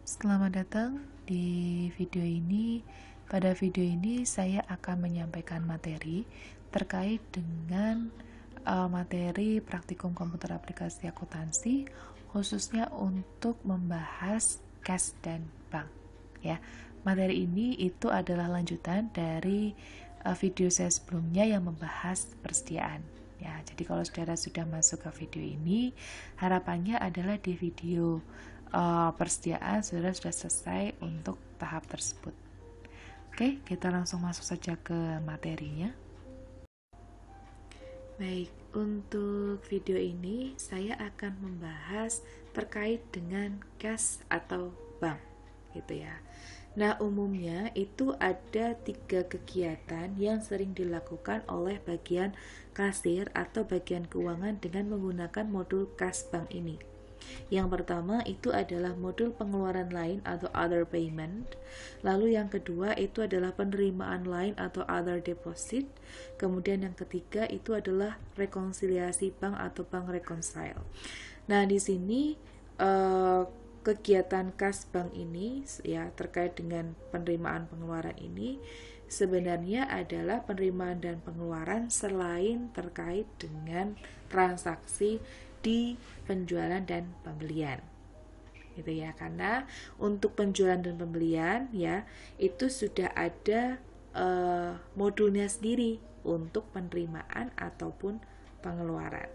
Selamat datang di video ini. Pada video ini saya akan menyampaikan materi terkait dengan materi praktikum komputer aplikasi akuntansi, khususnya untuk membahas kas dan bank. Ya, materi ini itu adalah lanjutan dari video saya sebelumnya yang membahas persediaan. Ya, jadi kalau saudara sudah masuk ke video ini, harapannya adalah di video persediaan saudara sudah selesai untuk tahap tersebut. Oke, kita langsung masuk saja ke materinya. Baik, untuk video ini saya akan membahas terkait dengan kas atau bank, gitu ya. Nah, umumnya itu ada 3 kegiatan yang sering dilakukan oleh bagian kasir atau bagian keuangan dengan menggunakan modul kas bank ini. Yang pertama itu adalah modul pengeluaran lain atau other payment. Lalu yang kedua itu adalah penerimaan lain atau other deposit. Kemudian yang ketiga itu adalah rekonsiliasi bank atau bank reconcile. Nah, di sini kegiatan kas bank ini ya terkait dengan penerimaan pengeluaran ini sebenarnya adalah penerimaan dan pengeluaran selain terkait dengan transaksi di penjualan dan pembelian, gitu ya. Karena untuk penjualan dan pembelian ya itu sudah ada modulnya sendiri untuk penerimaan ataupun pengeluaran,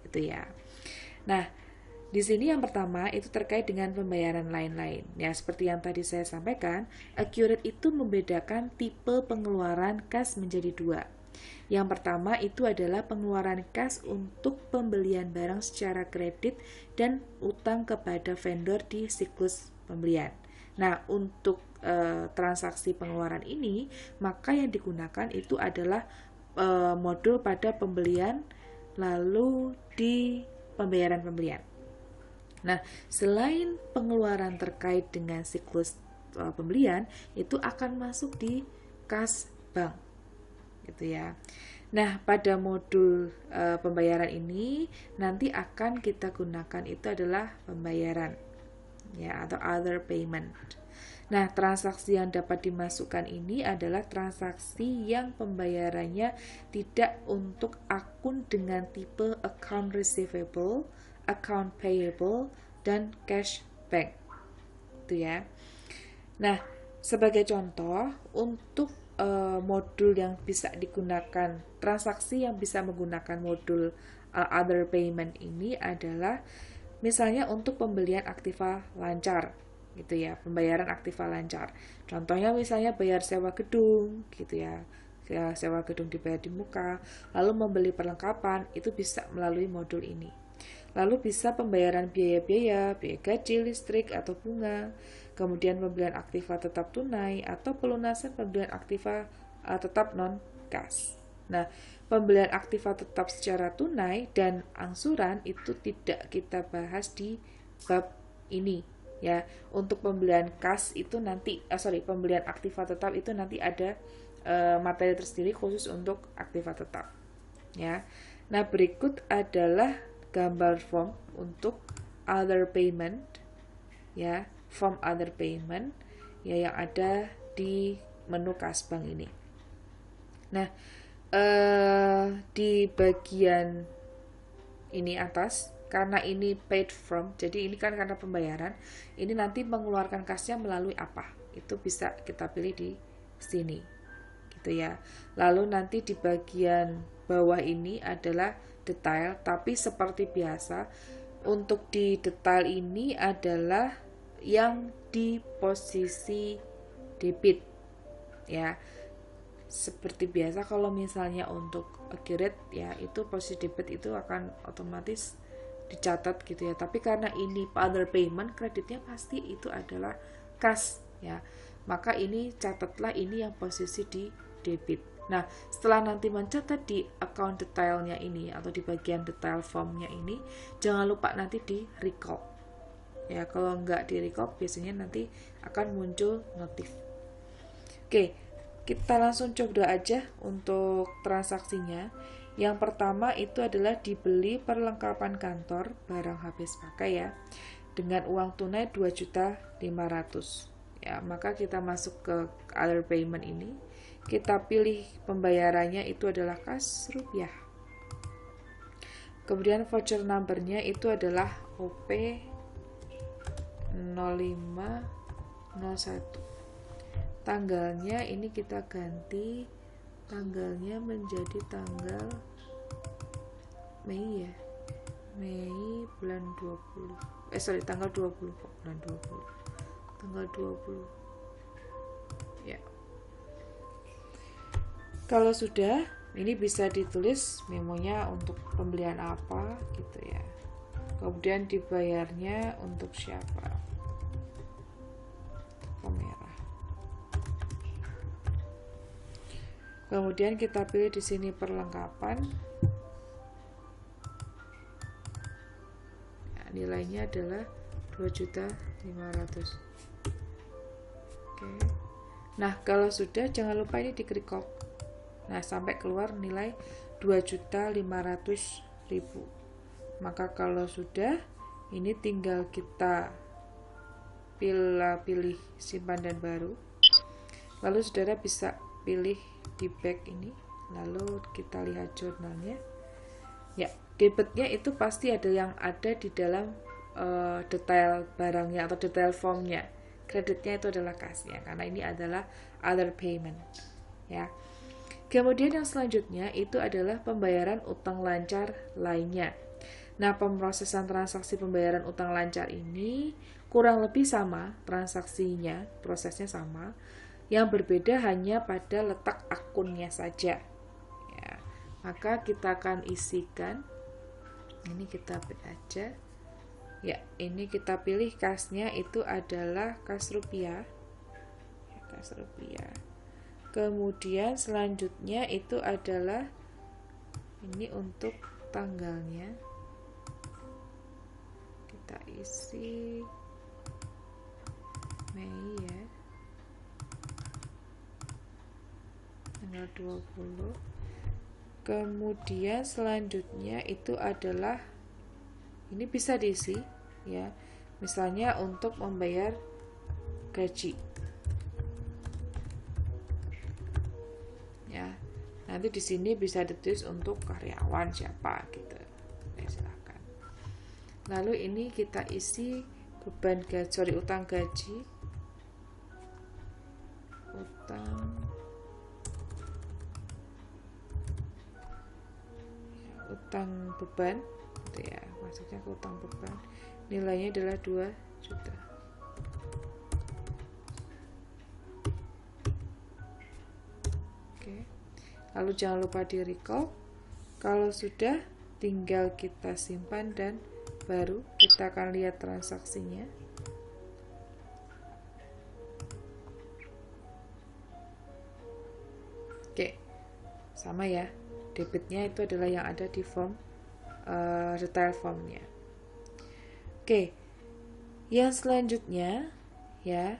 gitu ya. Nah, di sini yang pertama itu terkait dengan pembayaran lain-lain. Ya, seperti yang tadi saya sampaikan, Accurate itu membedakan tipe pengeluaran kas menjadi 2. Yang pertama itu adalah pengeluaran kas untuk pembelian barang secara kredit dan utang kepada vendor di siklus pembelian. Nah, untuk transaksi pengeluaran ini, maka yang digunakan itu adalah modul pada pembelian lalu di pembayaran pembelian. Nah, selain pengeluaran terkait dengan siklus pembelian, itu akan masuk di kas bank, gitu ya. Nah, pada modul pembayaran ini nanti akan kita gunakan itu adalah pembayaran ya atau other payment. Nah, transaksi yang dapat dimasukkan ini adalah transaksi yang pembayarannya tidak untuk akun dengan tipe account receivable, account payable, dan cash bank, itu ya. Nah, sebagai contoh untuk modul yang bisa digunakan, transaksi yang bisa menggunakan modul other payment ini adalah misalnya untuk pembelian aktiva lancar, gitu ya, pembayaran aktiva lancar. Contohnya misalnya bayar sewa gedung, gitu ya, sewa gedung dibayar di muka, lalu membeli perlengkapan, itu bisa melalui modul ini. Lalu bisa pembayaran biaya-biaya, biaya gaji, listrik, atau bunga, kemudian pembelian aktiva tetap tunai, atau pelunasan pembelian aktiva tetap non-kas. Nah, pembelian aktiva tetap secara tunai dan angsuran itu tidak kita bahas di bab ini. Ya, untuk pembelian kas itu nanti, pembelian aktiva tetap itu nanti ada materi tersendiri khusus untuk aktiva tetap. Ya, nah berikut adalah gambar form untuk other payment, ya, form other payment ya yang ada di menu kas bank ini. Nah, di bagian ini atas, karena ini paid from, jadi ini kan karena pembayaran, ini nanti mengeluarkan kasnya melalui apa, itu bisa kita pilih di sini, gitu ya. Lalu nanti di bagian bawah ini adalah detail, tapi seperti biasa untuk di detail ini adalah yang di posisi debit, ya. Seperti biasa kalau misalnya untuk Accurate ya itu posisi debit itu akan otomatis dicatat, gitu ya. Tapi karena ini other payment, kreditnya pasti itu adalah kas, ya. Maka ini catatlah ini yang posisi di debit. Nah, setelah nanti mencatat di account detailnya ini atau di bagian detail formnya ini, jangan lupa nanti di recall. Ya, kalau nggak di recall biasanya nanti akan muncul notif. Oke, kita langsung coba aja untuk transaksinya. Yang pertama itu adalah dibeli perlengkapan kantor barang habis pakai ya. dengan uang tunai 2.500.000. Ya, maka kita masuk ke other payment ini. Kita pilih pembayarannya itu adalah kas rupiah. Kemudian voucher numbernya itu adalah OP 0501. Tanggalnya ini kita ganti tanggalnya menjadi tanggal Mei ya. Mei bulan 20. Tanggal 20 kok, bulan 20. Tanggal 20. Ya. Kalau sudah, ini bisa ditulis memonya untuk pembelian apa gitu ya. Kemudian dibayarnya untuk siapa? Kamera. Kemudian kita pilih di sini perlengkapan. Nah, nilainya adalah 2.500.000. Oke. Nah, kalau sudah jangan lupa ini diklik kok. Nah, sampai keluar nilai 2.500.000. Maka kalau sudah, ini tinggal kita pilih simpan dan baru. Lalu saudara bisa pilih di back ini, lalu kita lihat jurnalnya. Ya, debitnya itu pasti ada yang ada di dalam detail barangnya atau detail formnya. Kreditnya itu adalah kasnya, karena ini adalah other payment. Ya. Kemudian yang selanjutnya itu adalah pembayaran utang lancar lainnya. Nah, pemrosesan transaksi pembayaran utang lancar ini kurang lebih sama transaksinya, prosesnya sama. Yang berbeda hanya pada letak akunnya saja. Ya, maka kita akan isikan. Ini kita pilih aja. Ya, ini kita pilih kasnya itu adalah kas rupiah. Ya, kas rupiah. Kemudian selanjutnya itu adalah ini untuk tanggalnya. Kita isi Mei ya. Tanggal 20. Kemudian selanjutnya itu adalah ini bisa diisi ya. Misalnya untuk membayar gaji. Ya. Nanti di sini bisa ditulis untuk karyawan siapa gitu. Ya, silakan. Lalu ini kita isi beban gaji, utang gaji. Utang beban gitu ya, maksudnya ke utang beban, nilainya adalah 2 juta. Oke. Lalu jangan lupa di recall. Kalau sudah, tinggal kita simpan dan baru kita akan lihat transaksinya. Oke, sama ya. Debitnya itu adalah yang ada di form detail formnya. Oke, yang selanjutnya ya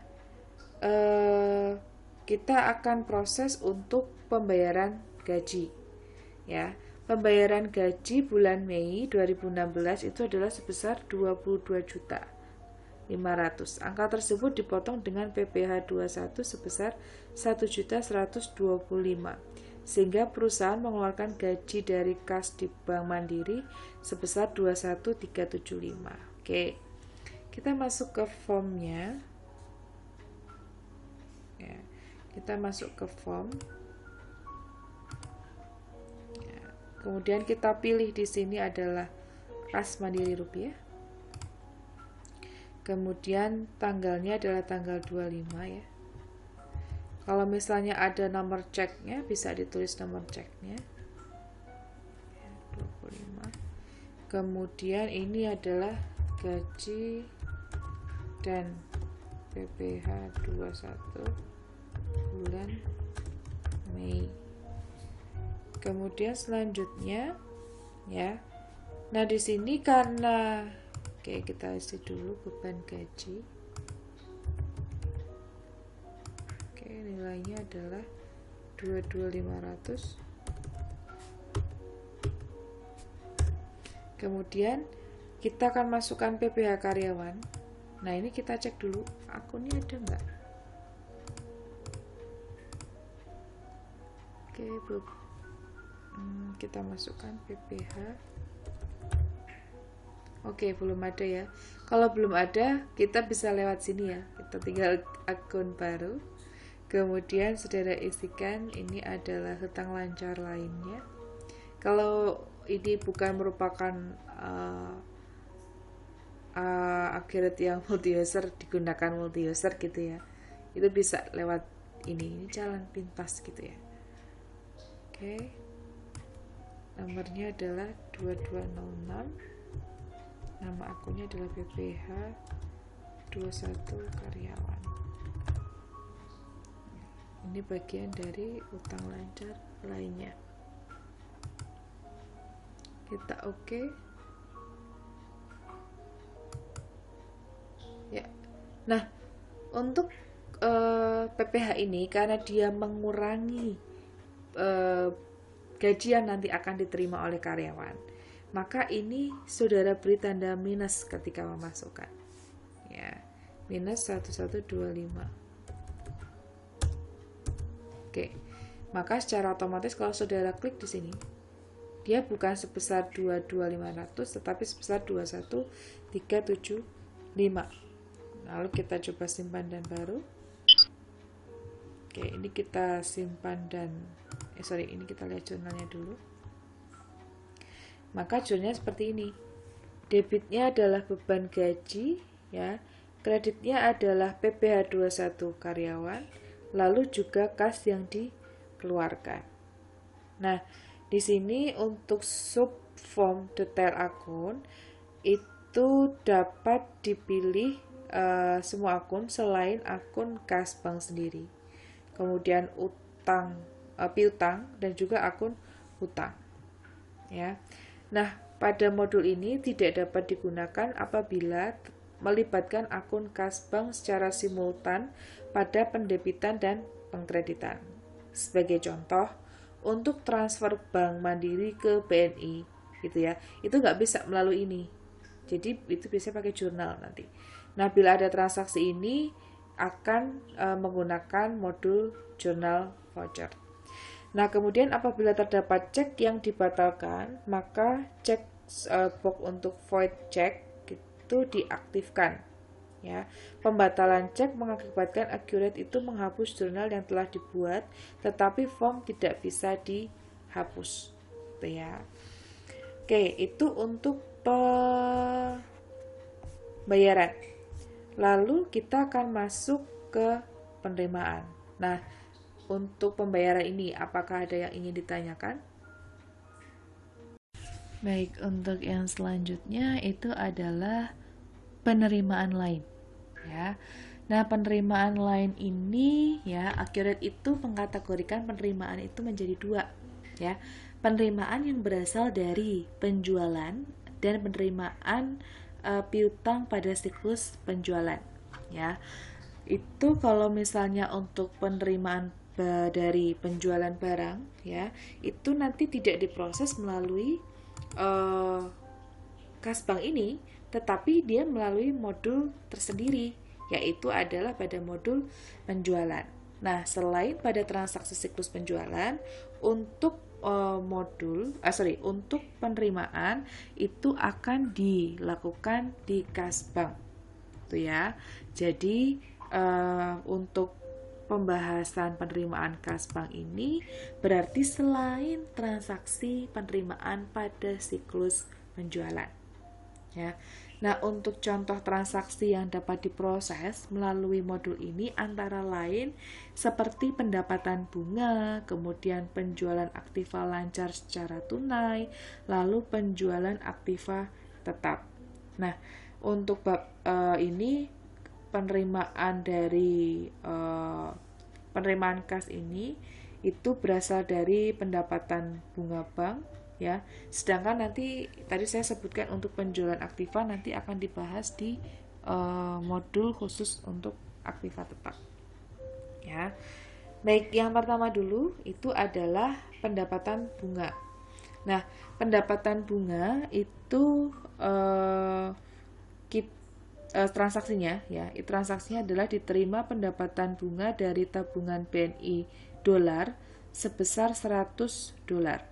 kita akan proses untuk pembayaran gaji. Ya, pembayaran gaji bulan Mei 2016 itu adalah sebesar 22.500.000. Angka tersebut dipotong dengan PPh 21 sebesar 1.125.000. Sehingga perusahaan mengeluarkan gaji dari kas di Bank Mandiri sebesar 21.375. Oke, kita masuk ke formnya. Ya, kita masuk ke form. Ya, kemudian kita pilih di sini adalah kas Mandiri Rupiah. Kemudian tanggalnya adalah tanggal 25 ya. Kalau misalnya ada nomor ceknya, bisa ditulis nomor ceknya. 25. Kemudian ini adalah gaji dan PPh 21 bulan Mei. Kemudian selanjutnya ya. Nah, di sini karena kita isi dulu beban gaji. Nilainya adalah 22.500. Kemudian kita akan masukkan PPh karyawan. Nah, ini kita cek dulu akunnya ada nggak. Oke, kita masukkan PPh. Oke, belum ada ya. Kalau belum ada, kita bisa lewat sini ya. Kita tinggal akun baru. Kemudian saudara isikan ini adalah hutang lancar lainnya. Kalau ini bukan merupakan accurate yang multi user, digunakan multi user gitu ya, itu bisa lewat ini jalan pintas gitu ya. Oke, nomornya adalah 2206, nama akunnya adalah PPh 21 karyawan. Ini bagian dari utang lancar lainnya. Kita oke. Ya. Nah, untuk PPh ini karena dia mengurangi gaji yang nanti akan diterima oleh karyawan, maka ini saudara beri tanda minus ketika memasukkan. Ya, minus 1125. Oke. Maka secara otomatis kalau saudara klik di sini, dia bukan sebesar 22.500 tetapi sebesar 21.375. Lalu kita coba simpan dan baru. Oke, ini kita simpan dan ini kita lihat jurnalnya dulu. Maka jurnalnya seperti ini. Debitnya adalah beban gaji ya. Kreditnya adalah PPh 21 karyawan, lalu juga kas yang dikeluarkan. Nah, di sini untuk sub form detail akun itu dapat dipilih semua akun selain akun kas bank sendiri. Kemudian piutang dan juga akun hutang. Ya. Nah, pada modul ini tidak dapat digunakan apabila melibatkan akun kas bank secara simultan pada pendebitan dan pengkreditan. Sebagai contoh, untuk transfer bank Mandiri ke BNI gitu ya, itu nggak bisa melalui ini. Jadi itu biasanya pakai jurnal nanti. Nah, bila ada transaksi ini akan menggunakan modul jurnal voucher. Nah, kemudian apabila terdapat cek yang dibatalkan, maka cek box untuk void check itu diaktifkan. Ya, pembatalan cek mengakibatkan accurate itu menghapus jurnal yang telah dibuat, tetapi form tidak bisa dihapus. Gitu ya. Oke, itu untuk pembayaran. Lalu kita akan masuk ke penerimaan. Nah, untuk pembayaran ini apakah ada yang ingin ditanyakan? Baik, untuk yang selanjutnya itu adalah penerimaan lain ya. Nah, penerimaan lain ini ya, accurate itu mengkategorikan penerimaan itu menjadi dua ya. Penerimaan yang berasal dari penjualan dan penerimaan piutang pada siklus penjualan ya. Itu kalau misalnya untuk penerimaan dari penjualan barang ya, itu nanti tidak diproses melalui kas bank ini, tetapi dia melalui modul tersendiri, yaitu adalah pada modul penjualan. Nah, selain pada transaksi siklus penjualan, untuk untuk penerimaan itu akan dilakukan di kas bank, tuh ya. Jadi untuk pembahasan penerimaan kas bank ini berarti selain transaksi penerimaan pada siklus penjualan. Ya. Nah, untuk contoh transaksi yang dapat diproses melalui modul ini antara lain seperti pendapatan bunga, kemudian penjualan aktiva lancar secara tunai, lalu penjualan aktiva tetap. Nah, untuk bab ini penerimaan dari penerimaan kas ini itu berasal dari pendapatan bunga bank ya. Sedangkan nanti tadi saya sebutkan untuk penjualan aktiva nanti akan dibahas di modul khusus untuk aktiva tetap. Ya. Baik, yang pertama dulu itu adalah pendapatan bunga. Nah, pendapatan bunga itu transaksinya ya, transaksinya adalah diterima pendapatan bunga dari tabungan BNI dolar sebesar 100 dolar.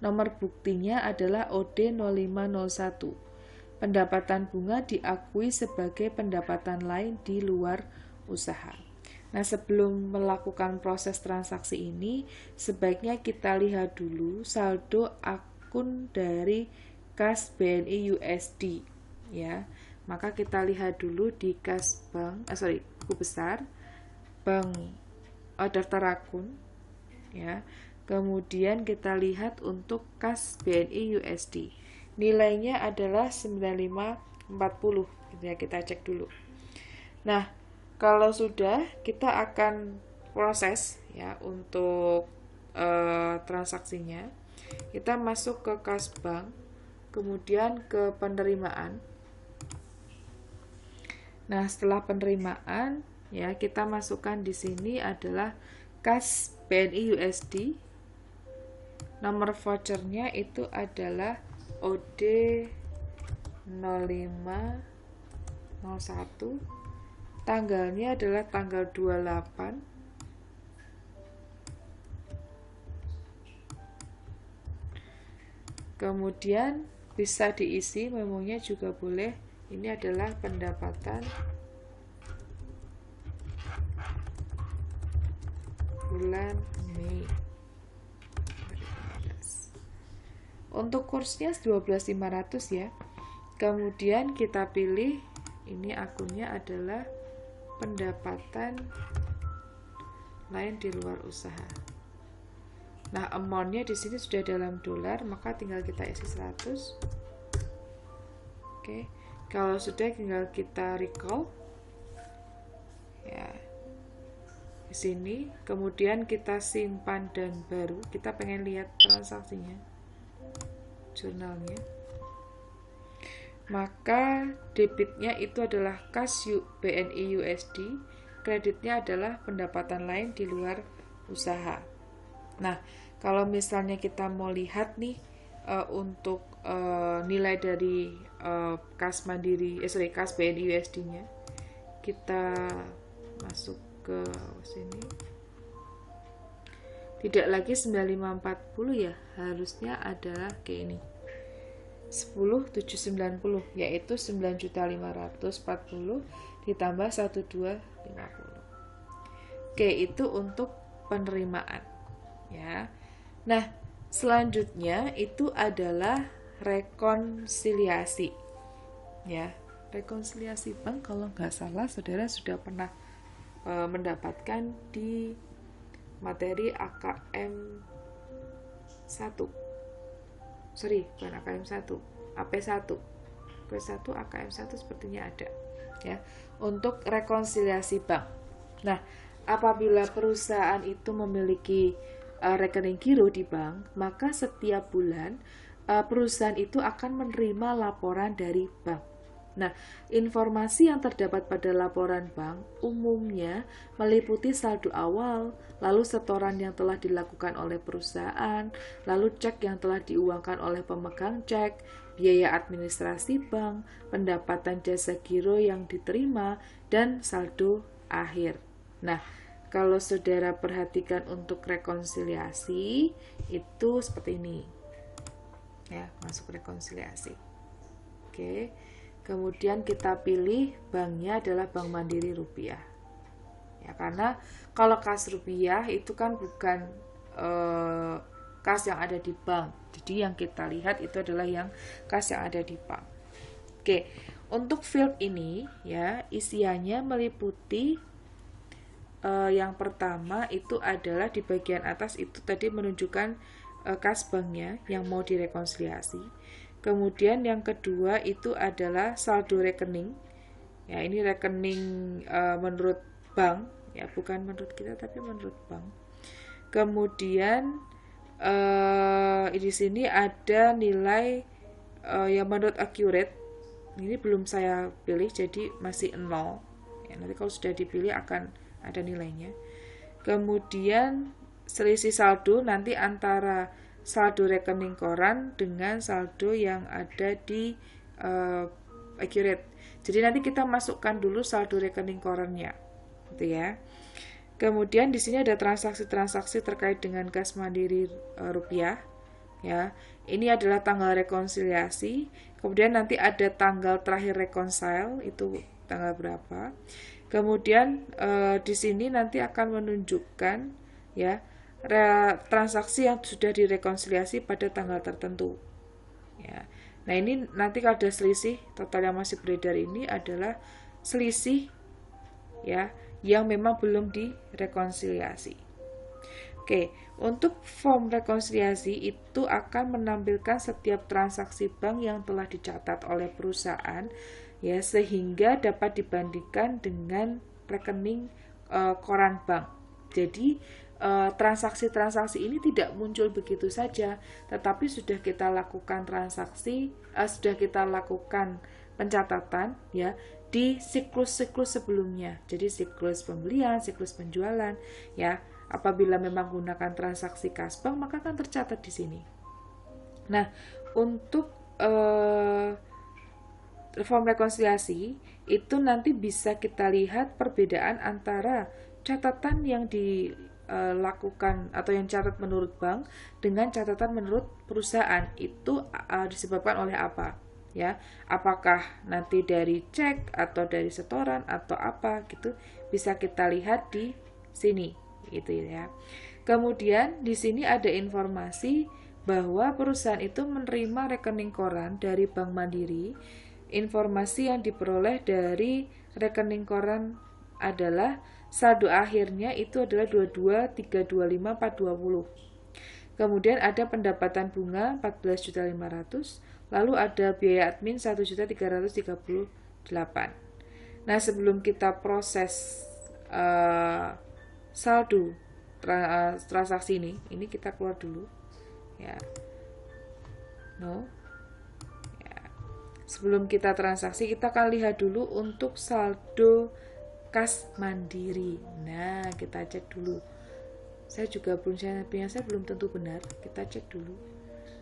Nomor buktinya adalah OD 0501. Pendapatan bunga diakui sebagai pendapatan lain di luar usaha. Nah, sebelum melakukan proses transaksi ini, sebaiknya kita lihat dulu saldo akun dari kas BNI USD ya. Maka kita lihat dulu di kas bank, buku besar, bank daftar akun ya. Kemudian kita lihat untuk kas BNI USD. Nilainya adalah 9540 gitu ya, kita cek dulu. Nah, kalau sudah, kita akan proses ya untuk transaksinya. Kita masuk ke kas bank, kemudian ke penerimaan. Nah, setelah penerimaan ya, kita masukkan di sini adalah kas BNI USD. Nomor vouchernya itu adalah OD 0501. Tanggalnya adalah tanggal 28. Kemudian bisa diisi memonya juga boleh. Ini adalah pendapatan bulan Mei. Untuk kursnya 12.500 ya. Kemudian kita pilih, ini akunnya adalah pendapatan lain di luar usaha. Nah, amount-nya di sini sudah dalam dolar, maka tinggal kita isi 100. Oke. Kalau sudah, tinggal kita recall. Ya. Di sini, kemudian kita simpan dan baru. Kita pengen lihat transaksinya, jurnalnya. Maka debitnya itu adalah kas BNI USD, kreditnya adalah pendapatan lain di luar usaha. Nah, kalau misalnya kita mau lihat nih untuk nilai dari kas kas BNI USD-nya, kita masuk ke sini. Tidak lagi 9540 ya, harusnya adalah kayak ini. 10.790 yaitu 9.540 ditambah 1.250. Oke, itu untuk penerimaan ya. Nah, selanjutnya itu adalah rekonsiliasi ya. Rekonsiliasi bank, kalau nggak salah saudara sudah pernah mendapatkan di materi AKM 1. Bukan AKM 1, AP1. AP1 AKM 1 sepertinya ada ya, untuk rekonsiliasi bank. Nah, apabila perusahaan itu memiliki rekening giro di bank, maka setiap bulan perusahaan itu akan menerima laporan dari bank. Nah, informasi yang terdapat pada laporan bank umumnya meliputi saldo awal, lalu setoran yang telah dilakukan oleh perusahaan, lalu cek yang telah diuangkan oleh pemegang cek, biaya administrasi bank, pendapatan jasa giro yang diterima, dan saldo akhir. Nah, kalau saudara perhatikan untuk rekonsiliasi, itu seperti ini. Ya, masuk rekonsiliasi. Oke. Kemudian kita pilih banknya adalah Bank Mandiri Rupiah. Ya, karena kalau kas rupiah itu kan bukan kas yang ada di bank. Jadi yang kita lihat itu adalah yang kas yang ada di bank. Oke, untuk field ini ya, isiannya meliputi yang pertama itu adalah di bagian atas itu tadi menunjukkan kas banknya yang mau direkonsiliasi. Kemudian yang kedua itu adalah saldo rekening. Ya, ini rekening menurut bank, ya bukan menurut kita tapi menurut bank. Kemudian di sini ada nilai yang menurut accurate. Ini belum saya pilih jadi masih 0. Ya, nanti kalau sudah dipilih akan ada nilainya. Kemudian selisih saldo nanti antara saldo rekening koran dengan saldo yang ada di accurate. Jadi nanti kita masukkan dulu saldo rekening korannya, gitu ya. Kemudian di sini ada transaksi-transaksi terkait dengan kas mandiri rupiah, ya. Ini adalah tanggal rekonsiliasi. Kemudian nanti ada tanggal terakhir reconcile, itu tanggal berapa. Kemudian di sini nanti akan menunjukkan ya transaksi yang sudah direkonsiliasi pada tanggal tertentu. Ya. Nah ini nanti kalau ada selisih total yang masih beredar ini adalah selisih ya yang memang belum direkonsiliasi. Oke, untuk form rekonsiliasi itu akan menampilkan setiap transaksi bank yang telah dicatat oleh perusahaan ya sehingga dapat dibandingkan dengan rekening koran bank. Jadi transaksi-transaksi ini tidak muncul begitu saja, tetapi sudah kita lakukan transaksi, sudah kita lakukan pencatatan ya di siklus-siklus sebelumnya. Jadi siklus pembelian, siklus penjualan ya. Apabila memang menggunakan transaksi kas bank maka akan tercatat di sini. Nah, untuk form rekonsiliasi itu nanti bisa kita lihat perbedaan antara catatan yang dilakukan atau yang catat menurut bank dengan catatan menurut perusahaan itu disebabkan oleh apa ya, apakah nanti dari cek atau dari setoran atau apa gitu, bisa kita lihat di sini gitu ya. Kemudian di sini ada informasi bahwa perusahaan itu menerima rekening koran dari Bank Mandiri. Informasi yang diperoleh dari rekening koran adalah saldo akhirnya itu adalah 22.325.420. Kemudian ada pendapatan bunga 14.500.000, lalu ada biaya admin 1.338.000. Nah, sebelum kita proses saldo transaksi ini kita keluar dulu ya. Sebelum kita transaksi kita akan lihat dulu untuk saldo kas mandiri. Nah, kita cek dulu. Saya belum tentu benar. Kita cek dulu.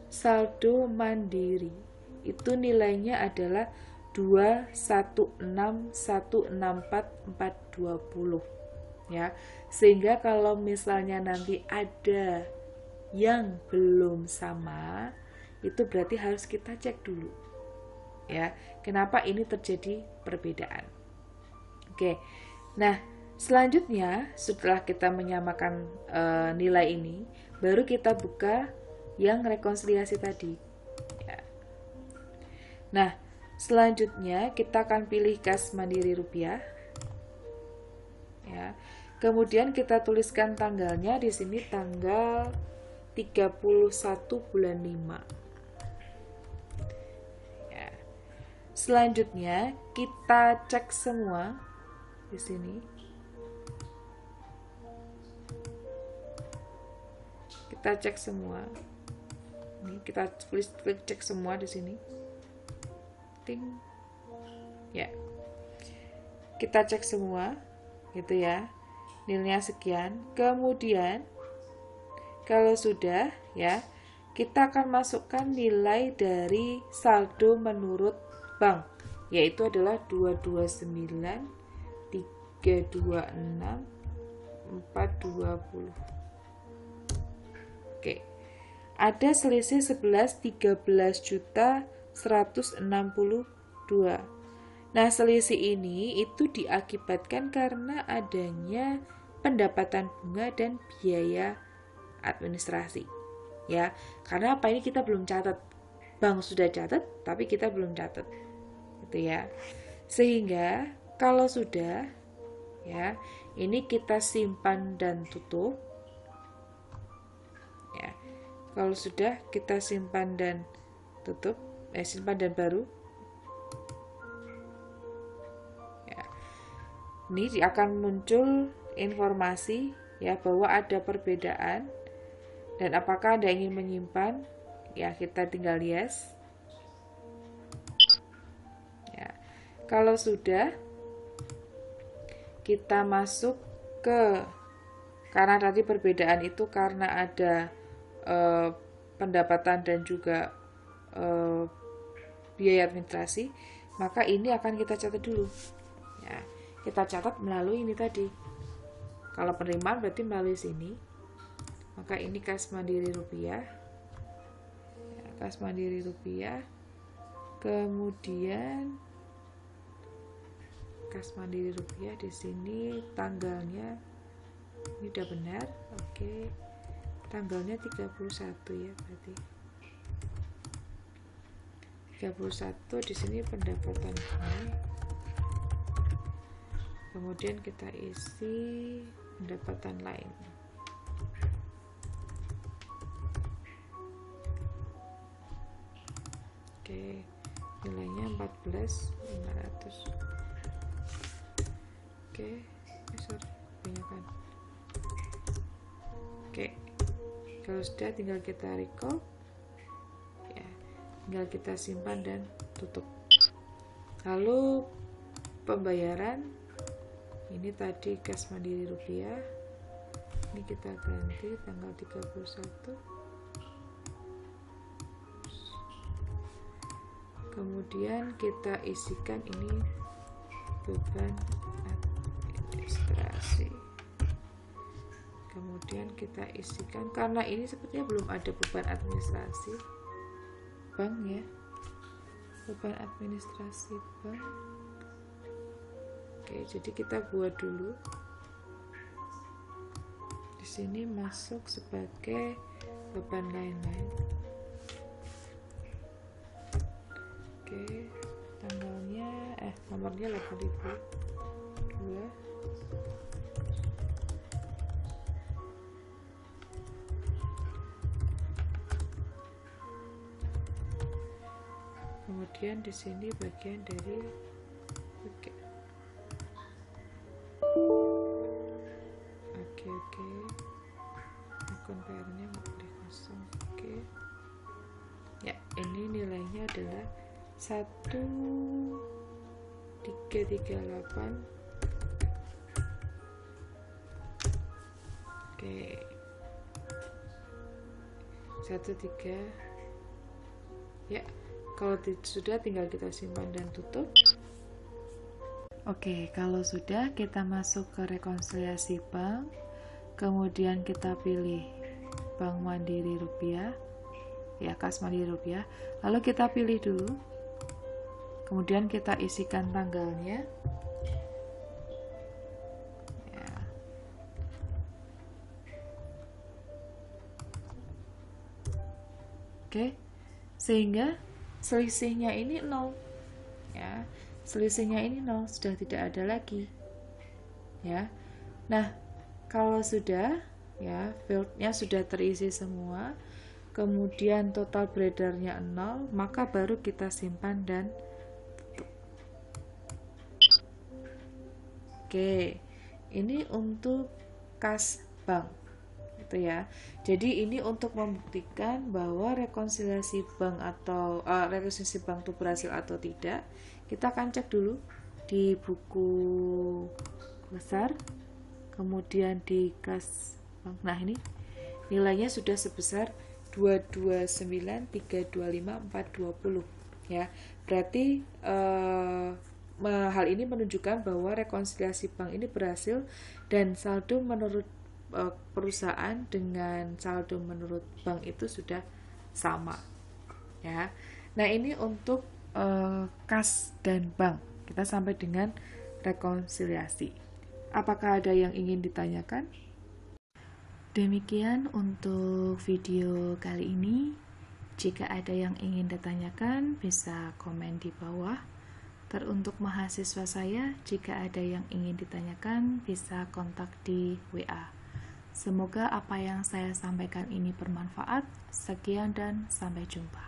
Saldo mandiri itu nilainya adalah 216.164.420 ya. Sehingga kalau misalnya nanti ada yang belum sama, itu berarti harus kita cek dulu ya, kenapa ini terjadi perbedaan. Oke, nah selanjutnya setelah kita menyamakan nilai ini, baru kita buka yang rekonsiliasi tadi ya. Nah selanjutnya kita akan pilih kas mandiri rupiah ya. Kemudian kita tuliskan tanggalnya di sini tanggal 31 bulan 5. Selanjutnya kita cek semua di sini. Kita cek semua. Ini kita klik cek semua di sini. Ting. Ya. Kita cek semua gitu ya. Nilainya sekian. Kemudian kalau sudah ya, kita akan masukkan nilai dari saldo menurut bank, yaitu adalah 229.326.420. Oke. Ada selisih 13.162. Nah, selisih ini itu diakibatkan karena adanya pendapatan bunga dan biaya administrasi. Ya, karena apa, ini kita belum catat. Bank sudah catat, tapi kita belum catat. Gitu ya. Sehingga kalau sudah ya, ini kita simpan dan tutup. Ya. Kalau sudah kita simpan dan tutup, simpan dan baru. Ya. Ini akan muncul informasi ya bahwa ada perbedaan dan apakah Anda ingin menyimpan? Ya, kita tinggal yes. Ya. Kalau sudah, kita masuk karena tadi perbedaan itu karena ada pendapatan dan juga biaya administrasi, maka ini akan kita catat dulu. Ya, kita catat melalui ini tadi. Kalau penerimaan berarti melalui sini. Maka ini kas mandiri rupiah. Ya, kas mandiri rupiah. Kemudian kas mandiri rupiah di sini tanggalnya ini udah benar. Oke. Tanggalnya 31 ya berarti. 31 di sini pendapatan ini. Kemudian kita isi pendapatan lain. Oke, nilainya 14.500. Oke, sorry, kebanyakan. Oke, kalau sudah tinggal kita recall. Tinggal kita simpan dan tutup. Lalu pembayaran ini tadi kas mandiri rupiah, ini kita ganti tanggal 31. Kemudian kita isikan ini beban administrasi. Kemudian kita isikan, karena ini sepertinya belum ada beban administrasi bank ya, beban administrasi bank. Oke, jadi kita buat dulu. Di sini masuk sebagai beban lain-lain. Oke, tanggalnya nomornya 8.002. Kemudian di sini bagian dari oke. Akun PR-nya boleh kosong. Oke. Ya, ini nilainya adalah 1338. Oke. 13. Ya. Kalau sudah tinggal kita simpan dan tutup. Oke, kalau sudah kita masuk ke rekonsiliasi bank. Kemudian kita pilih Bank Mandiri Rupiah. Ya, kas Mandiri Rupiah. Lalu kita pilih dulu. Kemudian kita isikan tanggalnya. Ya. Oke. Sehingga selisihnya ini 0 ya, selisihnya ini 0, sudah tidak ada lagi ya. Nah, kalau sudah ya, fieldnya sudah terisi semua, kemudian total beredarnya 0, maka baru kita simpan dan tutup. Oke, ini untuk kas bank ya. Jadi ini untuk membuktikan bahwa rekonsiliasi bank atau rekonsiliasi bank itu berhasil atau tidak. Kita akan cek dulu di buku besar, kemudian di kas bank. Nah, ini nilainya sudah sebesar 229.325.420 ya. Berarti hal ini menunjukkan bahwa rekonsiliasi bank ini berhasil dan saldo menurut perusahaan dengan saldo menurut bank itu sudah sama ya. Nah, ini untuk kas dan bank kita sampai dengan rekonsiliasi. Apakah ada yang ingin ditanyakan? Demikian untuk video kali ini. Jika ada yang ingin ditanyakan bisa komen di bawah. Teruntuk mahasiswa saya, jika ada yang ingin ditanyakan bisa kontak di WA. Semoga apa yang saya sampaikan ini bermanfaat. Sekian dan sampai jumpa.